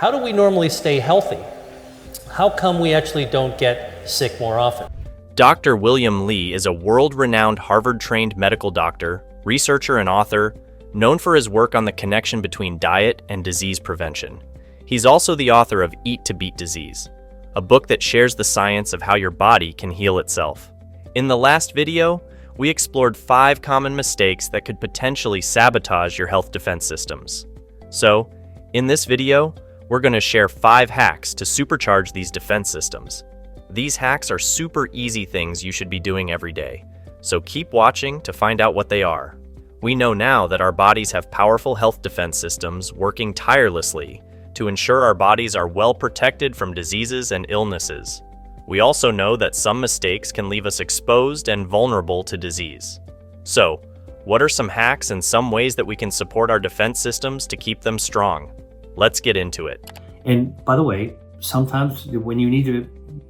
How do we normally stay healthy? How come we actually don't get sick more often? Dr. William Li is a world-renowned Harvard-trained medical doctor, researcher, and author, known for his work on the connection between diet and disease prevention. He's also the author of Eat to Beat Disease, a book that shares the science of how your body can heal itself. In the last video, we explored 5 common mistakes that could potentially sabotage your health defense systems. So, in this video, we're going to share 5 hacks to supercharge these defense systems. These hacks are super easy things you should be doing every day, so keep watching to find out what they are. We know now that our bodies have powerful health defense systems working tirelessly to ensure our bodies are well protected from diseases and illnesses. We also know that some mistakes can leave us exposed and vulnerable to disease. So, what are some hacks and some ways that we can support our defense systems to keep them strong? Let's get into it. And by the way, sometimes when you need to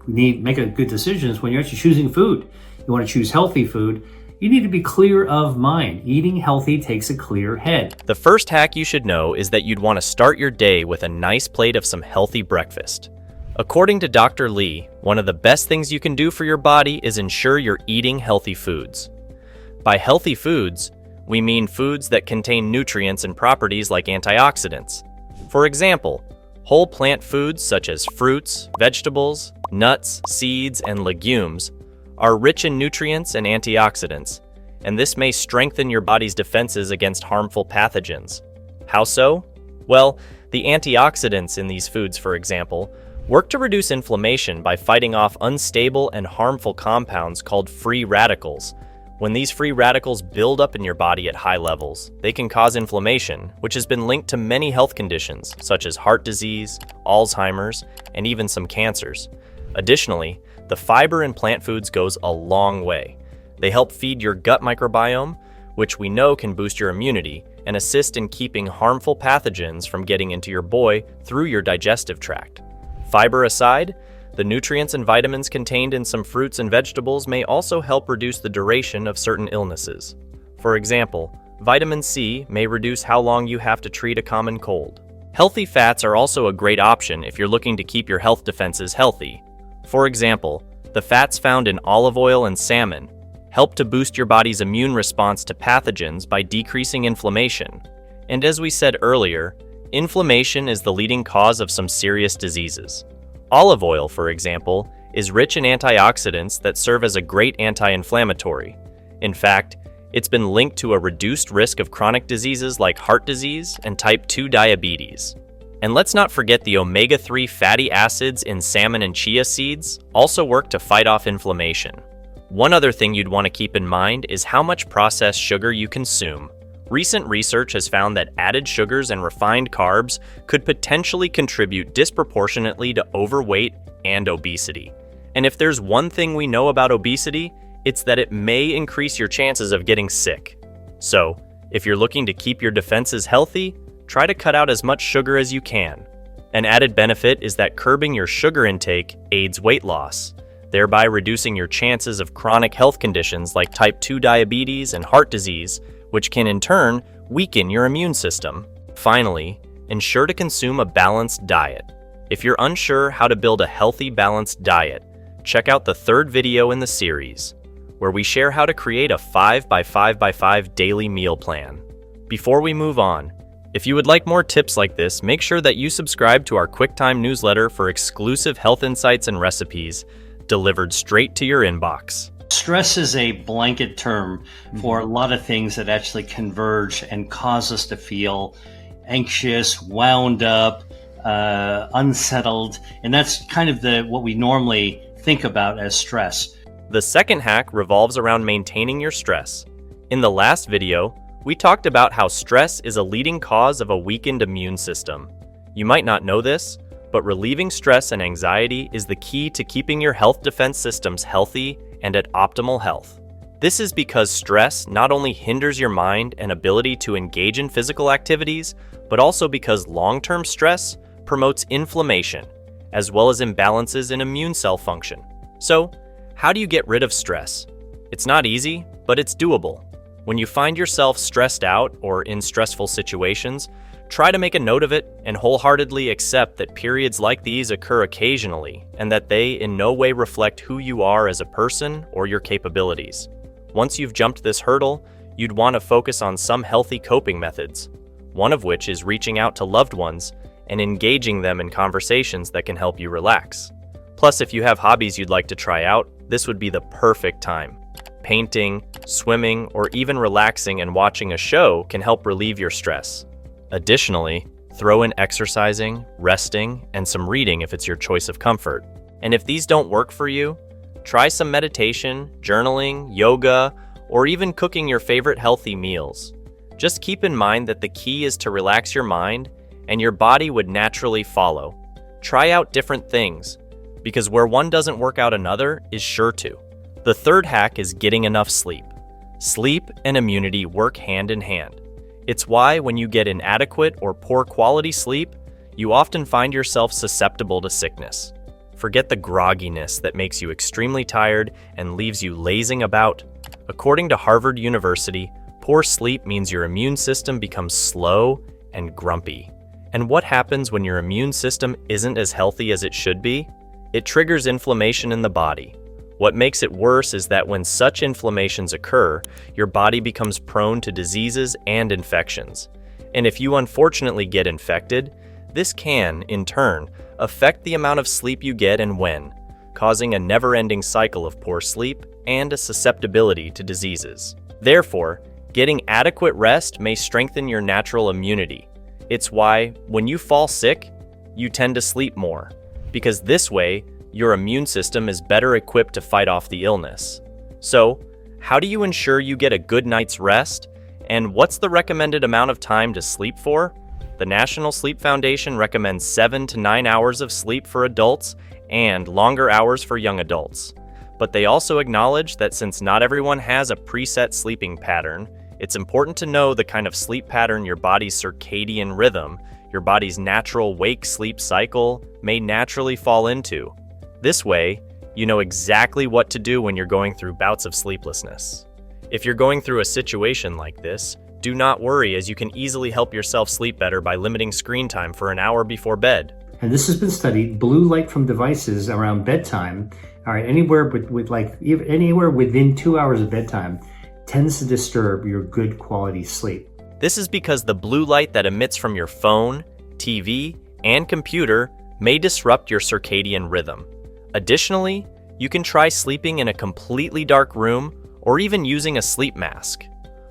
make a good decision is when you're actually choosing food. You want to choose healthy food. You need to be clear of mind. Eating healthy takes a clear head. The first hack you should know is that you'd want to start your day with a nice plate of some healthy breakfast. According to Dr. Li, one of the best things you can do for your body is ensure you're eating healthy foods. By healthy foods, we mean foods that contain nutrients and properties like antioxidants. For example, whole plant foods such as fruits, vegetables, nuts, seeds, and legumes are rich in nutrients and antioxidants, and this may strengthen your body's defenses against harmful pathogens. How so? Well, the antioxidants in these foods, for example, work to reduce inflammation by fighting off unstable and harmful compounds called free radicals. When these free radicals build up in your body at high levels, they can cause inflammation, which has been linked to many health conditions, such as heart disease, Alzheimer's, and even some cancers. Additionally, the fiber in plant foods goes a long way. They help feed your gut microbiome, which we know can boost your immunity and assist in keeping harmful pathogens from getting into your boy through your digestive tract. Fiber aside, the nutrients and vitamins contained in some fruits and vegetables may also help reduce the duration of certain illnesses. For example, vitamin C may reduce how long you have to treat a common cold. Healthy fats are also a great option if you're looking to keep your health defenses healthy. For example, the fats found in olive oil and salmon help to boost your body's immune response to pathogens by decreasing inflammation. And as we said earlier, inflammation is the leading cause of some serious diseases. Olive oil, for example, is rich in antioxidants that serve as a great anti-inflammatory. In fact, it's been linked to a reduced risk of chronic diseases like heart disease and type 2 diabetes. And let's not forget the omega-3 fatty acids in salmon and chia seeds also work to fight off inflammation. One other thing you'd want to keep in mind is how much processed sugar you consume. Recent research has found that added sugars and refined carbs could potentially contribute disproportionately to overweight and obesity. And if there's one thing we know about obesity, it's that it may increase your chances of getting sick. So, if you're looking to keep your defenses healthy, try to cut out as much sugar as you can. An added benefit is that curbing your sugar intake aids weight loss, thereby reducing your chances of chronic health conditions like type 2 diabetes and heart disease, which can in turn weaken your immune system. Finally, ensure to consume a balanced diet. If you're unsure how to build a healthy, balanced diet, check out the 3rd video in the series, where we share how to create a 5x5x5 daily meal plan. Before we move on, if you would like more tips like this, make sure that you subscribe to our QuickTime newsletter for exclusive health insights and recipes delivered straight to your inbox. Stress is a blanket term for a lot of things that actually converge and cause us to feel anxious, wound up, unsettled, and that's kind of what we normally think about as stress. The second hack revolves around maintaining your stress. In the last video, we talked about how stress is a leading cause of a weakened immune system. You might not know this, but relieving stress and anxiety is the key to keeping your health defense systems healthy and at optimal health. This is because stress not only hinders your mind and ability to engage in physical activities, but also because long-term stress promotes inflammation, as well as imbalances in immune cell function. So, how do you get rid of stress? It's not easy, but it's doable. When you find yourself stressed out or in stressful situations, Try to make a note of it and wholeheartedly accept that periods like these occur occasionally and that they in no way reflect who you are as a person or your capabilities. Once you've jumped this hurdle, you'd want to focus on some healthy coping methods, one of which is reaching out to loved ones and engaging them in conversations that can help you relax. Plus, if you have hobbies you'd like to try out, this would be the perfect time. Painting, swimming, or even relaxing and watching a show can help relieve your stress. Additionally, throw in exercising, resting, and some reading if it's your choice of comfort. And if these don't work for you, try some meditation, journaling, yoga, or even cooking your favorite healthy meals. Just keep in mind that the key is to relax your mind, and your body would naturally follow. Try out different things, because where one doesn't work out, another is sure to. The third hack is getting enough sleep. Sleep and immunity work hand in hand. It's why when you get inadequate or poor quality sleep, you often find yourself susceptible to sickness. Forget the grogginess that makes you extremely tired and leaves you lazing about. According to Harvard University, poor sleep means your immune system becomes slow and grumpy. And what happens when your immune system isn't as healthy as it should be? It triggers inflammation in the body. What makes it worse is that when such inflammations occur, your body becomes prone to diseases and infections. And if you unfortunately get infected, this can, in turn, affect the amount of sleep you get and when, causing a never-ending cycle of poor sleep and a susceptibility to diseases. Therefore, getting adequate rest may strengthen your natural immunity. It's why, when you fall sick, you tend to sleep more, because this way, your immune system is better equipped to fight off the illness. So, how do you ensure you get a good night's rest? And what's the recommended amount of time to sleep for? The National Sleep Foundation recommends 7 to 9 hours of sleep for adults and longer hours for young adults. But they also acknowledge that since not everyone has a preset sleeping pattern, it's important to know the kind of sleep pattern your body's circadian rhythm, your body's natural wake-sleep cycle, may naturally fall into. This way, you know exactly what to do when you're going through bouts of sleeplessness. If you're going through a situation like this, do not worry, as you can easily help yourself sleep better by limiting screen time for an hour before bed. And this has been studied. Blue light from devices around bedtime, all right, anywhere anywhere within 2 hours of bedtime, tends to disturb your good quality sleep. This is because the blue light that emits from your phone, TV, and computer may disrupt your circadian rhythm. Additionally, you can try sleeping in a completely dark room or even using a sleep mask.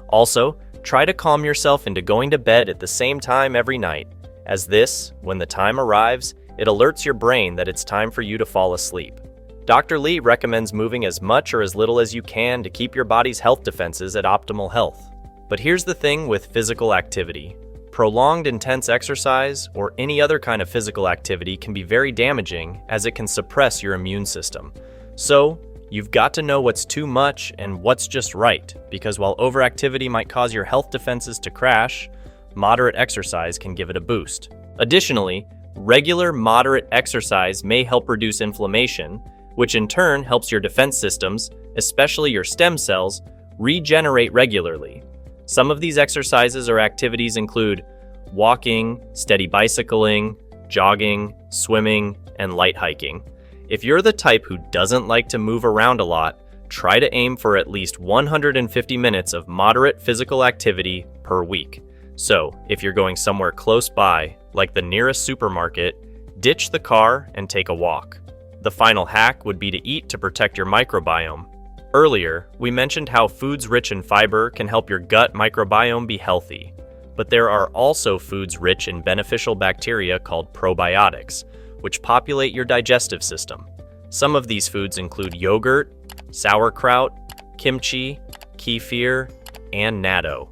Also, try to calm yourself into going to bed at the same time every night, as this, when the time arrives, it alerts your brain that it's time for you to fall asleep. Dr. Lee recommends moving as much or as little as you can to keep your body's health defenses at optimal health. But here's the thing with physical activity. Prolonged intense exercise or any other kind of physical activity can be very damaging, as it can suppress your immune system. So, you've got to know what's too much and what's just right, because while overactivity might cause your health defenses to crash, moderate exercise can give it a boost. Additionally, regular moderate exercise may help reduce inflammation, which in turn helps your defense systems, especially your stem cells, regenerate regularly. Some of these exercises or activities include walking, steady bicycling, jogging, swimming, and light hiking. If you're the type who doesn't like to move around a lot, try to aim for at least 150 minutes of moderate physical activity per week. So, if you're going somewhere close by, like the nearest supermarket, ditch the car and take a walk. The final hack would be to eat to protect your microbiome. Earlier, we mentioned how foods rich in fiber can help your gut microbiome be healthy. But there are also foods rich in beneficial bacteria called probiotics, which populate your digestive system. Some of these foods include yogurt, sauerkraut, kimchi, kefir, and natto.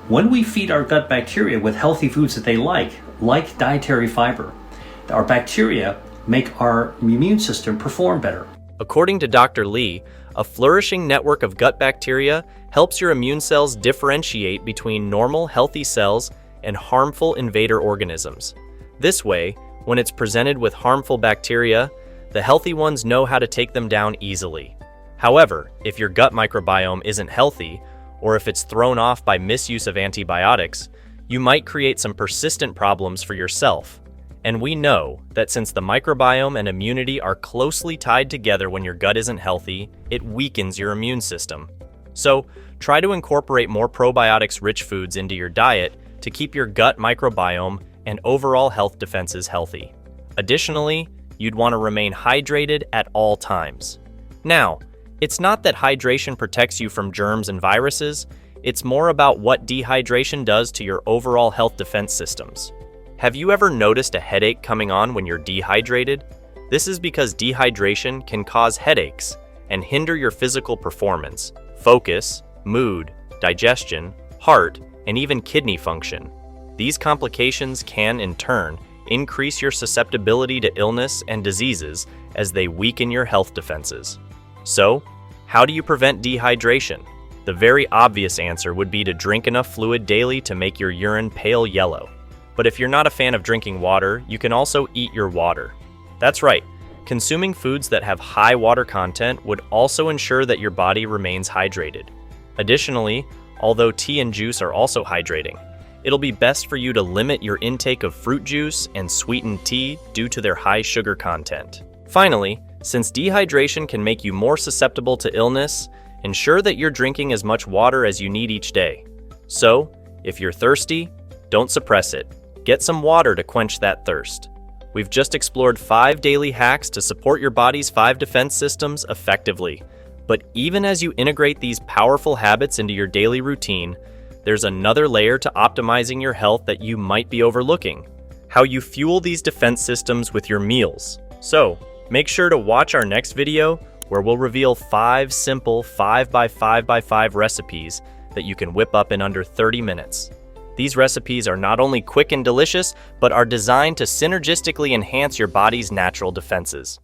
When we feed our gut bacteria with healthy foods that they like dietary fiber, our bacteria make our immune system perform better. According to Dr. Lee, a flourishing network of gut bacteria helps your immune cells differentiate between normal, healthy cells and harmful invader organisms. This way, when it's presented with harmful bacteria, the healthy ones know how to take them down easily. However, if your gut microbiome isn't healthy, or if it's thrown off by misuse of antibiotics, you might create some persistent problems for yourself. And we know that since the microbiome and immunity are closely tied together when your gut isn't healthy, it weakens your immune system. So, try to incorporate more probiotics-rich foods into your diet to keep your gut microbiome and overall health defenses healthy. Additionally, you'd want to remain hydrated at all times. Now, it's not that hydration protects you from germs and viruses, it's more about what dehydration does to your overall health defense systems. Have you ever noticed a headache coming on when you're dehydrated? This is because dehydration can cause headaches and hinder your physical performance, focus, mood, digestion, heart, and even kidney function. These complications can, in turn, increase your susceptibility to illness and diseases as they weaken your health defenses. So, how do you prevent dehydration? The very obvious answer would be to drink enough fluid daily to make your urine pale yellow. But if you're not a fan of drinking water, you can also eat your water. That's right, consuming foods that have high water content would also ensure that your body remains hydrated. Additionally, although tea and juice are also hydrating, it'll be best for you to limit your intake of fruit juice and sweetened tea due to their high sugar content. Finally, since dehydration can make you more susceptible to illness, ensure that you're drinking as much water as you need each day. So, if you're thirsty, don't suppress it. Get some water to quench that thirst. We've just explored 5 daily hacks to support your body's 5 defense systems effectively. But even as you integrate these powerful habits into your daily routine, there's another layer to optimizing your health that you might be overlooking: how you fuel these defense systems with your meals. So, make sure to watch our next video where we'll reveal 5 simple 5x5x5 recipes that you can whip up in under 30 minutes. These recipes are not only quick and delicious, but are designed to synergistically enhance your body's natural defenses.